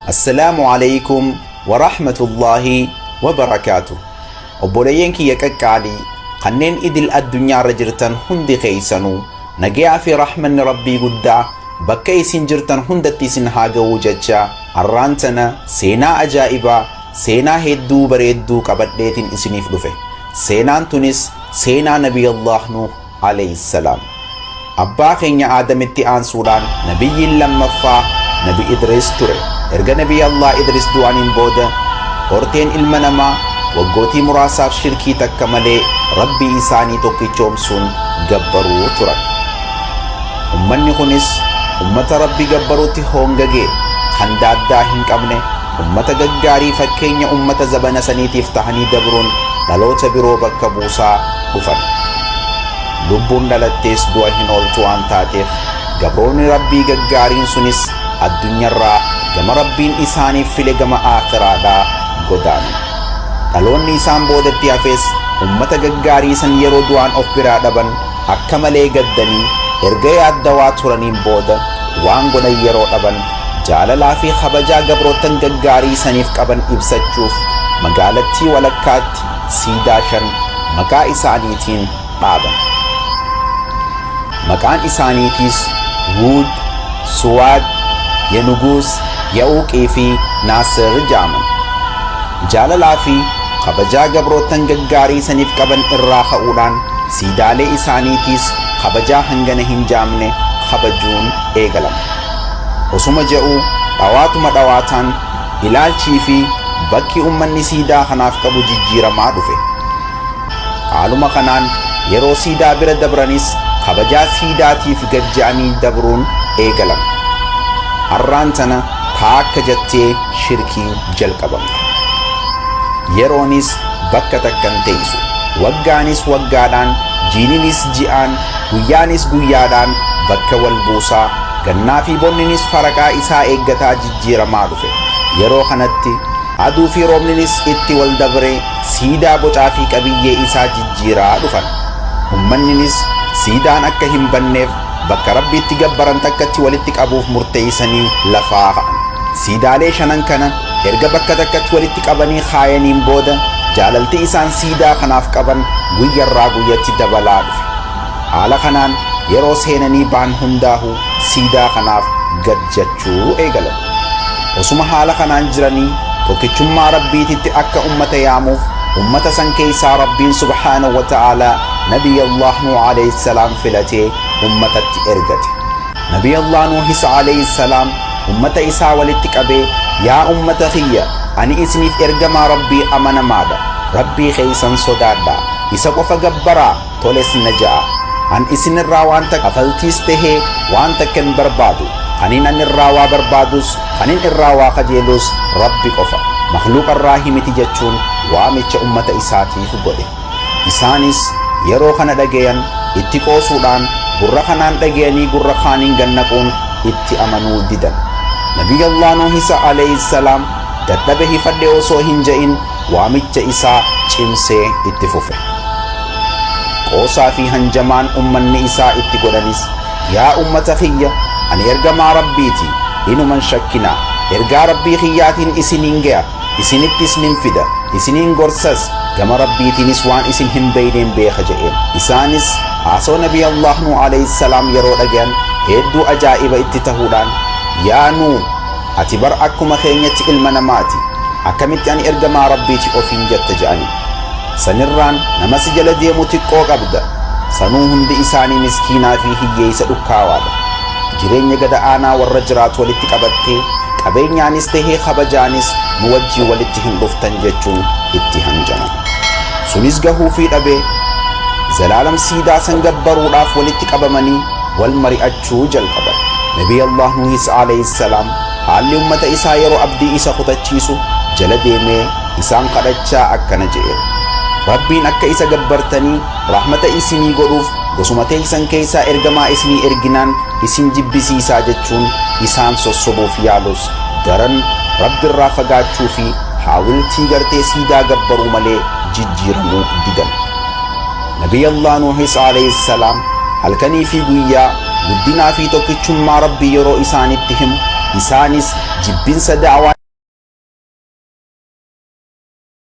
السلام عليكم ورحمة الله وبركاته. obboleeyyan kiyya qaqqaalii kanneen idil addunyaa irra jirtan hundi keessanuu nagaa fi rahmanni rabbii guddaa bakka isin jirtan hundatti isin haa ga'u jecha har'aan tana seenaa ajaa'ibaa seenaa hedduu bareedduu qabadheetiin isiniif dhufe. seenaan tunis seenaa nabiyallah nuh alayhi salaam. abbaa keenya aadamitti aansuudhaan nabiyyiin lammaffaa nabi idris ture. erga nabiyallah idris du'aniin booda horteen ilma namaa waggootii muraasaaf shirkii takka malee rabbii isaanii tokkichoomsuun gabbaruu turan. ummanni kunis ummata rabbii gabbaruutti hoongagee kan daaddaa hin qabne ummata gaggaarii fakkeenya ummata zabana saniitiif tahanii dabruun dhaloota biroo bakka buusaa dhufan. lubbuun dhalattees du'a hin ooltu waan taateef gabroonni rabbii gaggaariin sunis addunyaarraa gama rabbiin isaaniif file gama aakhiraadhaa godaanan. dhaloonni isaan boodatti hafes ummata gaggaarii san yeroo du'aan of biraa dhaban akka malee gaddanii erga yaaddawaa turaniin booda waan godhan yeroo dhaban jaalalaa fi kabajaa gabroottan gaggaarii saniif qaban ibsachuuf magaalattii walakkaatti siidaa 5 maqaa isaaniitiin dhaaban. maqaan isaaniitiis Huud, Suwaad, Yenuguus, Ya'uuqii fi Naasir jaaman. jaalalaa fi kabajaa gabroottan gaggaarii saniif qaban irraa ka'uudhaan siidaalee isaaniitiis kabajaa hangana hin jaamne kabajuun eegalama. osuma je'uu dhawaatuma dhawaataan ilaalchii fi bakki ummanni siidaa kanaaf qabu jijjiiramaa dhufe. haaluma kanaan yeroo siidaa bira dabranis kabajaa siidaatiif gajja'anii dabruun eegalama. har'aan tana taakka jettee shirkiin jalqabamte. yeroonis bakka takkan teessu waggaanis waggaadhaan jiininis ji'aan guyyaanis guyyaadhaan bakka wal buusaa gannaa fi bonninis faraqaa isaa eeggataa jijjiiramaa dhufe. yeroo kanatti aduu fi roobninis itti wal dabree siidaa bocaa fi qabiyyee isaa jijjiiraa dhufan. ummanninis siidaan akka hin banneef bakka rabbiitti gabbaran takkatti walitti qabuuf murteessanii lafaa ka'an. siidaalee 5 kana erga bakka takkatti walitti qabanii kaayaniin booda jaalalti isaan siidaa kanaaf qaban guyyarraa guyyatti dabalaa dhufe. haala kanaan yeroo seenanii ba'an hundaahu siidaa kanaaf gadjachuu eegalan. osuma haala kanaan jiranii tokkichummaa rabbiititti akka ummata yaamuuf ummata san keessaa rabbiin subhaanahu wa ta'aalaa nabiyallah nuh alayhi salaam filatee ummatatti ergate. nabiyallah nuhis alayhi salaam ummata isaa walitti qabee yaa ummata kiyya ani isiniif ergamaa rabbii amanamaadha. rabbii keessan sodaadhaa isa qofa gabbaraa toles na ja'a. an isinirraa waan takka kafaltiis tahee waan takka hin barbaadu. kanin an irraa waa barbaadus kanin irraa waa kajeelus rabbi qofa makhluuqarraa himiti jechuun waamicha ummata isaatiif godhe. isaanis yeroo kana dhagayan itti qoosuudhaan gurra kanaan dhagayanii gurra kaaniin gannaquun itti amanuu didan. nabiyallah nuhis alayhi salaam dadhabe hifadhe osoo hin ja'in waamicha isaa cimsee itti fufe. qoosaa fi hanjamaan ummanni isaa itti godhanis yaa ummata kiyya ani ergamaa rabbiiti inuman shakkinaa ergaa rabbii kiyyaatiin isiniin ga'a isinittis nin fida isiniin gorsas gama rabbiitiinis waan isin hin beeyneen beeka je'een. isaanis haasoo nabiyallah nuh alayhi salaam yeroo dhagayan hedduu ajaa'iba itti tahuudhaan yaa nuh ati bar akkuma keenyatti ilma namaati akkamitti ani ergamaa rabbiiti ofiin jetta je'ani. sanirraan nama si jala deemu xiqqoo qabda. sanuu hundi isaanii miskiinaa fi hiyyeessa dhukkaawaadha. jireenya gada'aanaa warra jiraatu walitti qabattee qabeenyaanis tahee kabajaanis nu wajjii walitti hin dhuftan jechuun itti hanjaman. sunis gahuu fi dhabee zalaalam siidaa san gabbaruudhaaf walitti qabamanii wal mari'achuu jalqaban. nabiyallah nuhis alayhi salaam haalli ummata isaa yeroo abdii isa kutachiisu jala deemee isaan kadhachaa akkana je'e. rabbiin akka isa gabbartanii rahmata isinii godhuuf gosuma teessan keessaa ergamaa isinii erginaan isin jibbisiisaa jechuun isaan sossobuuf yaalus daran rabbirraa fagaachuu fi haawiltii gartee siidaa gabbaruu malee jijjiiramuu didan. nabiyallah nuhis alayhi salaam halkanii fi guyyaa guddinaa fi tokkichummaa rabbii yeroo isaanitti himu isaanis jibbinsa da'awaa